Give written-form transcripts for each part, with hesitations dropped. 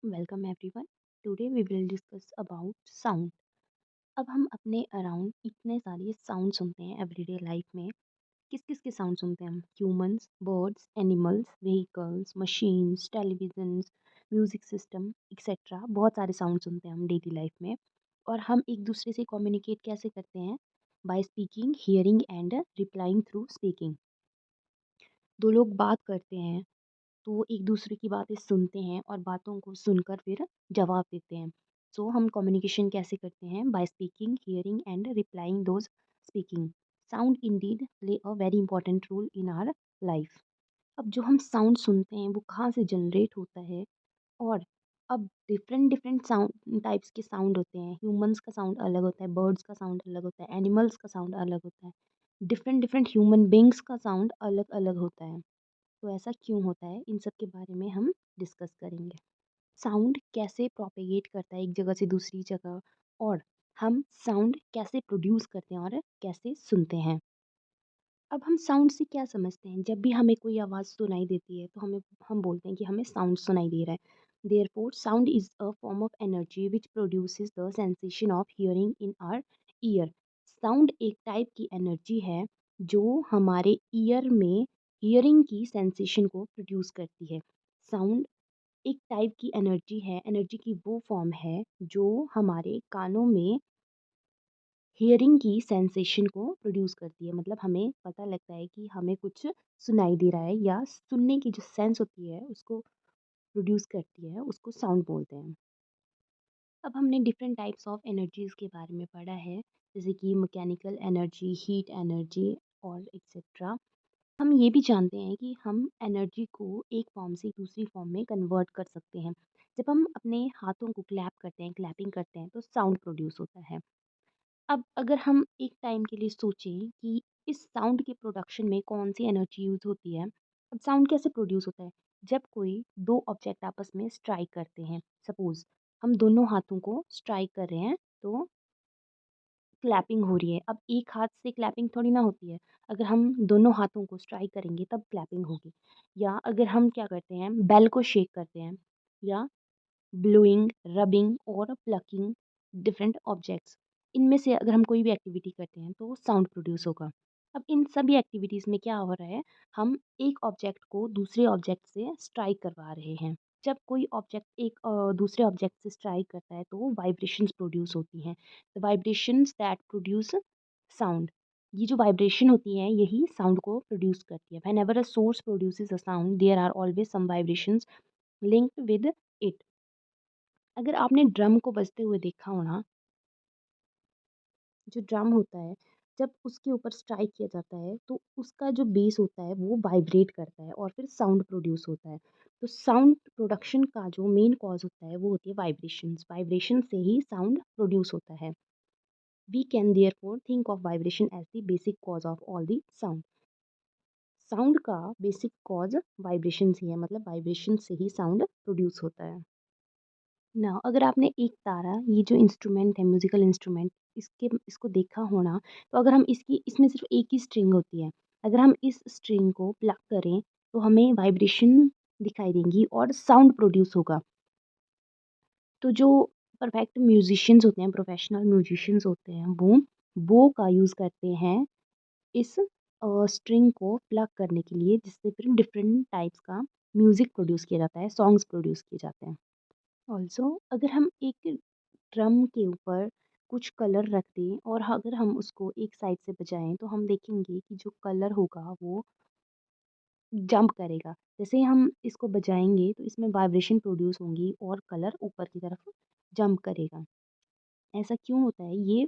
Welcome everyone. Today we will discuss about sound. अब हम अपने अराउंड इतने सारे साउंड सुनते हैं एवरीडे लाइफ में। किस किस के साउंड सुनते हैं हम? Humans, birds, animals, vehicles, machines, televisions, music system etcetera. बहुत सारे साउंड सुनते हैं हम डेली लाइफ में। और हम एक दूसरे से कम्युनिकेट कैसे करते हैं? By speaking, hearing and replying through speaking. दो लोग बात करते हैं तो वो एक दूसरे की बातें सुनते हैं और बातों को सुनकर फिर जवाब देते हैं। सो हम कम्युनिकेशन कैसे करते हैं? By speaking, hearing and replying those speaking. Sound indeed play a very important role in our life. अब जो हम साउंड सुनते हैं वो कहाँ से जनरेट होता है? और अब डिफरेंट डिफरेंट साउंड टाइप्स के साउंड होते हैं। ह्यूमंस का साउंड अलग होता है, बर्ड्स का साउंड अलग होता है, एनिमल्स का साउंड अलग होता है, डिफरेंट डिफरेंट ह्यूमन बींग्स का साउंड अलग अलग होता है। तो ऐसा क्यों होता है, इन सब के बारे में हम डिस्कस करेंगे। साउंड कैसे प्रोपेगेट करता है एक जगह से दूसरी जगह, और हम साउंड कैसे प्रोड्यूस करते हैं और कैसे सुनते हैं। अब हम साउंड से क्या समझते हैं? जब भी हमें कोई आवाज़ सुनाई देती है तो हम बोलते हैं कि हमें साउंड सुनाई दे रहा है। Therefore sound is a form of energy which produces the sensation of hearing in our ear. Sound एक टाइप की एनर्जी है जो हमारे ईयर में हियरिंग की सेंसेशन को प्रोड्यूस करती है। साउंड एक टाइप की एनर्जी है, एनर्जी की वो फॉर्म है जो हमारे कानों में हियरिंग की सेंसेशन को प्रोड्यूस करती है। मतलब हमें पता लगता है कि हमें कुछ सुनाई दे रहा है, या सुनने की जो सेंस होती है उसको प्रोड्यूस करती है, उसको साउंड बोलते हैं। अब हमने डिफरेंट टाइप्स ऑफ एनर्जीज के बारे में पढ़ा है, जैसे कि मैकेनिकल एनर्जी, हीट एनर्जी और एक्सेट्रा। हम ये भी जानते हैं कि हम एनर्जी को एक फॉर्म से दूसरी फॉर्म में कन्वर्ट कर सकते हैं। जब हम अपने हाथों को क्लैप करते हैं, क्लैपिंग करते हैं, तो साउंड प्रोड्यूस होता है। अब अगर हम एक टाइम के लिए सोचें कि इस साउंड के प्रोडक्शन में कौन सी एनर्जी यूज़ होती है। अब साउंड कैसे प्रोड्यूस होता है? जब कोई दो ऑब्जेक्ट आपस में स्ट्राइक करते हैं। सपोज हम दोनों हाथों को स्ट्राइक कर रहे हैं तो क्लैपिंग हो रही है। अब एक हाथ से क्लैपिंग थोड़ी ना होती है। अगर हम दोनों हाथों को स्ट्राइक करेंगे तब क्लैपिंग होगी। या अगर हम क्या करते हैं, बेल को शेक करते हैं, या ब्लोइंग, रबिंग और प्लकिंग डिफरेंट ऑब्जेक्ट्स, इनमें से अगर हम कोई भी एक्टिविटी करते हैं तो साउंड प्रोड्यूस होगा। अब इन सभी एक्टिविटीज़ में क्या हो रहा है? हम एक ऑब्जेक्ट को दूसरे ऑब्जेक्ट से स्ट्राइक करवा रहे हैं। जब कोई ऑब्जेक्ट एक दूसरे ऑब्जेक्ट से स्ट्राइक करता है तो वाइब्रेशंस प्रोड्यूस होती हैं। The vibrations that produce sound. ये जो वाइब्रेशन होती है यही साउंड को प्रोड्यूस करती है। Whenever a source produces a sound there are always some vibrations linked with it. अगर आपने ड्रम को बजते हुए देखा हो ना, जो ड्रम होता है, जब उसके ऊपर स्ट्राइक किया जाता है तो उसका जो बेस होता है वो वाइब्रेट करता है और फिर साउंड प्रोड्यूस होता है। तो साउंड प्रोडक्शन का जो मेन कॉज होता है वो होती है वाइब्रेशंस। वाइब्रेशन से ही साउंड प्रोड्यूस होता है। We can therefore think of vibration as the basic cause of all the sound. Sound का बेसिक कॉज वाइब्रेशन ही है, मतलब वाइब्रेशन से ही साउंड प्रोड्यूस होता है। ना अगर आपने एक तारा, ये जो इंस्ट्रूमेंट है, म्यूजिकल इंस्ट्रूमेंट, इसको देखा होना, तो अगर हम इसमें सिर्फ एक ही स्ट्रिंग होती है। अगर हम इस स्ट्रिंग को प्लग करें तो हमें वाइब्रेशन दिखाई देंगी और साउंड प्रोड्यूस होगा। तो जो परफेक्ट म्यूजिशियंस होते हैं, प्रोफेशनल म्यूजिशियंस होते हैं, वो का यूज़ करते हैं इस स्ट्रिंग को प्लग करने के लिए, जिससे फिर डिफरेंट टाइप्स का म्यूज़िक प्रोड्यूस किया जाता है, सॉन्ग्स प्रोड्यूस किए जाते हैं। ऑल्सो अगर हम एक ड्रम के ऊपर कुछ कलर रख दें और अगर हम उसको एक साइड से बजाएं तो हम देखेंगे कि जो कलर होगा वो जंप करेगा। जैसे ही हम इसको बजाएंगे तो इसमें वाइब्रेशन प्रोड्यूस होंगी और कलर ऊपर की तरफ जंप करेगा। ऐसा क्यों होता है ये?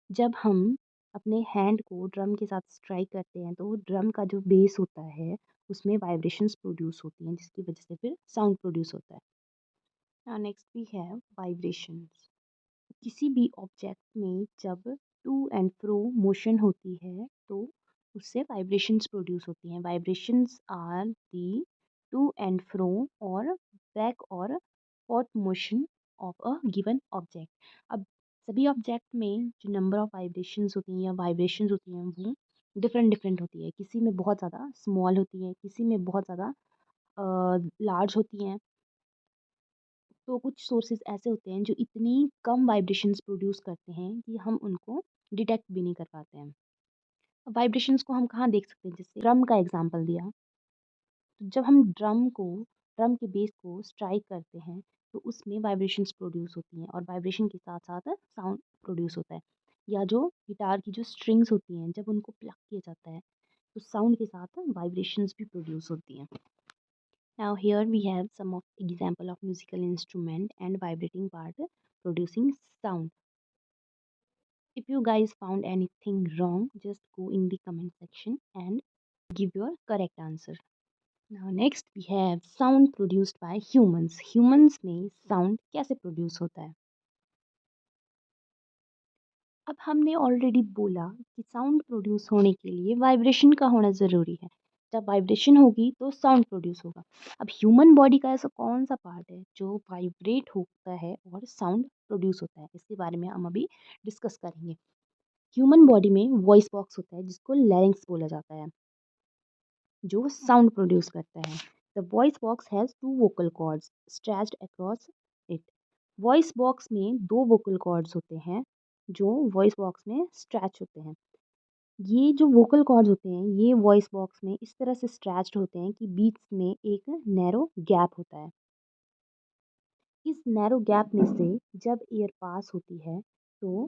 जब हम अपने हैंड को ड्रम के साथ स्ट्राइक करते हैं तो ड्रम का जो बेस होता है उसमें वाइब्रेशंस प्रोड्यूस होती हैं, जिसकी वजह से फिर साउंड प्रोड्यूस होता है। नेक्स्ट भी है वाइब्रेशंस। किसी भी ऑब्जेक्ट में जब टू एंड फ्रो मोशन होती है तो उससे वाइब्रेशंस प्रोड्यूस होती हैं। Vibrations are the to and fro और बैक और forward motion of a given object. अब सभी ऑब्जेक्ट में जो नंबर ऑफ वाइब्रेशंस होती हैं या वाइब्रेशंस होती हैं वो डिफरेंट डिफरेंट होती है। किसी में बहुत ज़्यादा स्मॉल होती है, किसी में बहुत ज़्यादा लार्ज होती हैं। तो कुछ सोर्सेज़ ऐसे होते हैं जो इतनी कम वाइब्रेशंस प्रोड्यूस करते हैं कि हम उनको डिटेक्ट भी नहीं कर पाते हैं। वाइब्रेशंस को हम कहाँ देख सकते हैं? जैसे ड्रम का एग्ज़ाम्पल दिया, तो जब हम ड्रम के बेस को स्ट्राइक करते हैं, तो उसमें वाइब्रेशंस प्रोड्यूस होती हैं और वाइब्रेशन के साथ-साथ साउंड प्रोड्यूस होता है। या जो गिटार की जो स्ट्रिंग्स होती हैं, जब उनको प्लक किया जाता है, तो साउंड के साथ वाइब्रेशंस भी प्रोड्यूस होती हैं। Now here we have some of example of musical instrument and vibrating part producing sound. If you guys found anything wrong, just go in the comment section and give your correct answer. Now next we have sound produced by humans. Humans में sound कैसे produce होता है? अब हमने already बोला कि sound produce होने के लिए वाइब्रेशन का होना ज़रूरी है। जब वाइब्रेशन होगी तो साउंड प्रोड्यूस होगा। अब ह्यूमन बॉडी का ऐसा कौन सा पार्ट है जो वाइब्रेट होता है और साउंड प्रोड्यूस होता है? इसके बारे में हम अभी डिस्कस करेंगे। ह्यूमन बॉडी में वॉइस बॉक्स होता है जिसको लैरिंक्स बोला जाता है, जो साउंड प्रोड्यूस करता है। The voice box has two vocal cords stretched across it. Voice box में दो वोकल कॉर्ड्स होते हैं जो वॉइस बॉक्स में स्ट्रेच होते हैं। ये जो वोकल कॉर्ड्स होते हैं, ये वॉइस बॉक्स में इस तरह से स्ट्रेच्ड होते हैं कि बीच में एक नैरो गैप होता है। इस नैरो गैप में से जब एयर पास होती है तो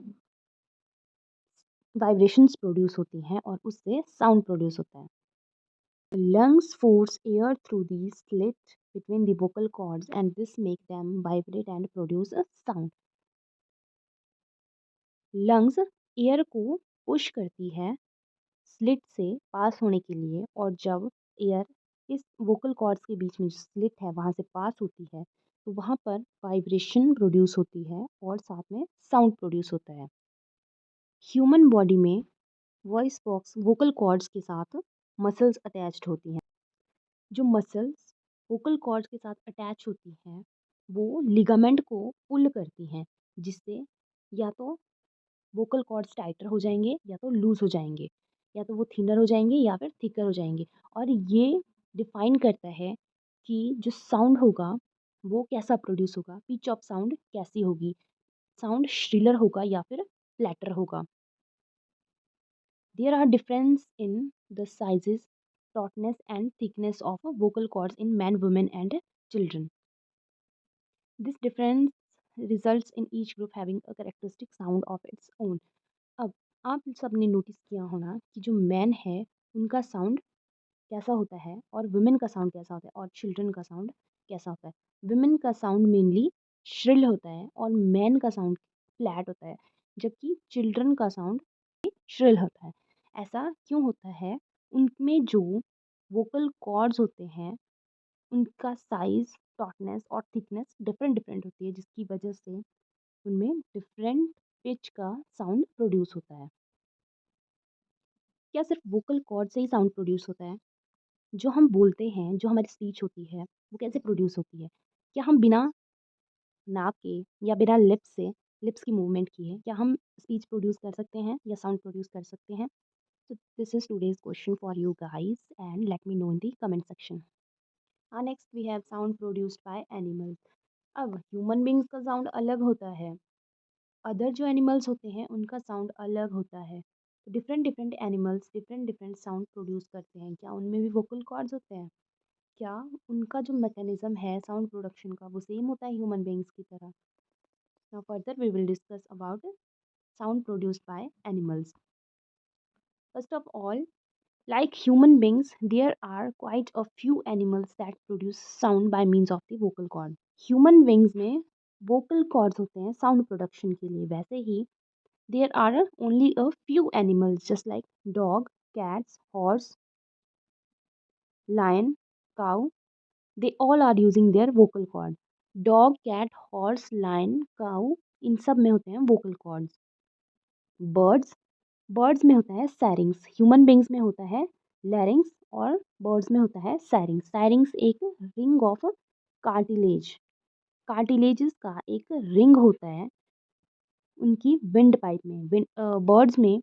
वाइब्रेशंस प्रोड्यूस होती हैं और उससे साउंड प्रोड्यूस होता है। Lungs force air through the slit between the vocal cords and this make them vibrate and produce a sound. Lungs air को पुश करती है स्लिट से पास होने के लिए, और जब एयर इस वोकल कॉर्ड्स के बीच में जो स्लिट है वहाँ से पास होती है तो वहाँ पर वाइब्रेशन प्रोड्यूस होती है और साथ में साउंड प्रोड्यूस होता है। ह्यूमन बॉडी में वॉइस बॉक्स वोकल कॉर्ड्स के साथ मसल्स अटैच्ड होती हैं। जो मसल्स वोकल कॉर्ड्स के साथ अटैच होती हैं वो लिगामेंट को पुल करती हैं, जिससे या तो वोकल कॉर्ड्स टाइटर हो जाएंगे या तो लूज हो जाएंगे, या तो वो थिनर हो जाएंगे या फिर थिकर हो जाएंगे। और ये डिफाइन करता है कि जो साउंड होगा वो कैसा प्रोड्यूस होगा, पिच ऑफ साउंड कैसी होगी, साउंड श्रिलर होगा या फिर फ्लैटर होगा। There are difference in the sizes, tautness and thickness of vocal cords in men, women and children. This difference results in each group having a characteristic sound of its own. अब आप सबने notice किया होना कि जो man है उनका sound कैसा होता है और वुमेन का साउंड कैसा होता है और चिल्ड्रन का साउंड कैसा होता है। वुमेन का साउंड मेनली श्रिल होता है और मैन का साउंड फ्लैट होता है, जबकि चिल्ड्रन का साउंड श्रिल होता है। ऐसा क्यों होता है? उनमें जो वोकल कॉर्ड्स होते हैं उनका साइज़, टॉटनेस और थिकनेस डिफरेंट डिफरेंट होती है, जिसकी वजह से उनमें डिफरेंट पिच का साउंड प्रोड्यूस होता है। क्या सिर्फ वोकल कॉर्ड से ही साउंड प्रोड्यूस होता है? जो हम बोलते हैं, जो हमारी स्पीच होती है, वो कैसे प्रोड्यूस होती है? क्या हम बिना नाक के या बिना लिप्स की मूवमेंट किए क्या हम स्पीच प्रोड्यूस कर सकते हैं या साउंड प्रोड्यूस कर सकते हैं? So this is today's question for you guys and let me know in the comment section. Next we have sound produced by animals. अब ह्यूमन बींग्स का साउंड अलग होता है, अदर जो एनिमल्स होते हैं उनका साउंड अलग होता है। तो different different animals different different sound produce करते हैं। क्या उनमें भी वोकल कॉर्ड्स होते हैं? क्या उनका जो मैकेनिज्म है साउंड प्रोडक्शन का वो सेम होता है ह्यूमन बींग्स की तरह? Now further we will discuss about sound produced by animals. First of all, like human beings, there are quite a few animals that produce sound by means of the vocal cord. Human beings में vocal cords होते हैं sound production के लिए। वैसे ही there are only a few animals just like dog, cats, horse, lion, cow. They all are using their vocal cord. Dog, cat, horse, lion, cow इन सब में होते हैं vocal cords. Birds बर्ड्स में होता है सैरिंग्स, ह्यूमन बींग्स में होता है लैरिंग्स और बर्ड्स में होता है सैरिंग्स। सैरिंग्स एक रिंग ऑफ कार्टिलेज कार्टिलेजेस का एक रिंग होता है उनकी विंड पाइप में। बर्ड्स में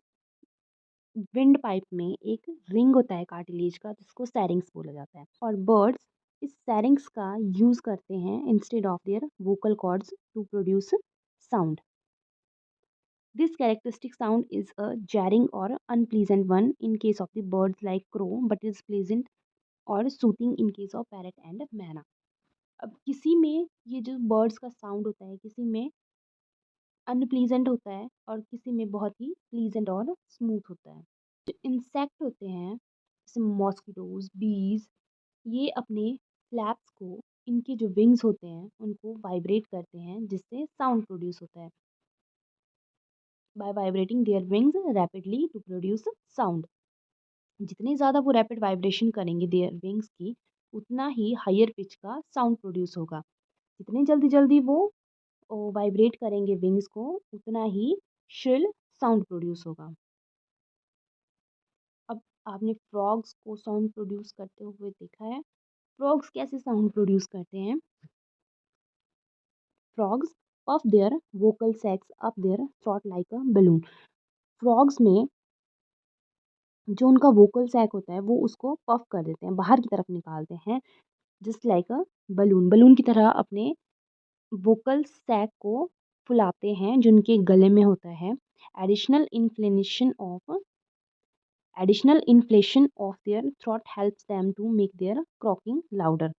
विंड पाइप में एक रिंग होता है कार्टिलेज का जिसको सैरिंग्स बोला जाता है। और बर्ड्स इस सैरिंग्स का यूज़ करते हैं instead of their vocal cords to produce sound. This characteristic sound is a jarring or unpleasant one in case of the birds like crow, but is pleasant और soothing in case of parrot and मैना. अब किसी में ये जो birds का sound होता है किसी में अनप्लीजेंट होता है और किसी में बहुत ही प्लीजेंट और स्मूथ होता है. जो इंसेक्ट होते हैं जैसे मॉस्किटोज बीज, ये अपने फ्लैप्स को, इनके जो विंग्स होते हैं उनको वाइब्रेट करते हैं जिससे साउंड प्रोड्यूस होता है. By vibrating their wings rapidly to produce sound. जितनी ज़्यादा वो रैपिड वाइब्रेशन करेंगे देयर विंग्स की, उतना ही हायर पिच का साउंड प्रोड्यूस होगा. जितनी जल्दी जल्दी वो वाइब्रेट करेंगे विंग्स को, उतना ही श्रिल साउंड प्रोड्यूस होगा. अब आपने फ्रॉग्स को साउंड प्रोड्यूस करते हुए देखा है. फ्रॉग्स कैसे साउंड प्रोड्यूस करते हैं? Frogs puff their vocal sacs up their throat like a balloon. Frogs में जो उनका वोकल सैक होता है वो उसको पफ कर देते हैं, बाहर की तरफ निकालते हैं, just like a balloon. Balloon की तरह अपने वोकल सैक को फुलाते हैं जो उनके गले में होता है. Additional inflation of additional inflation of their throat helps them to make their croaking louder.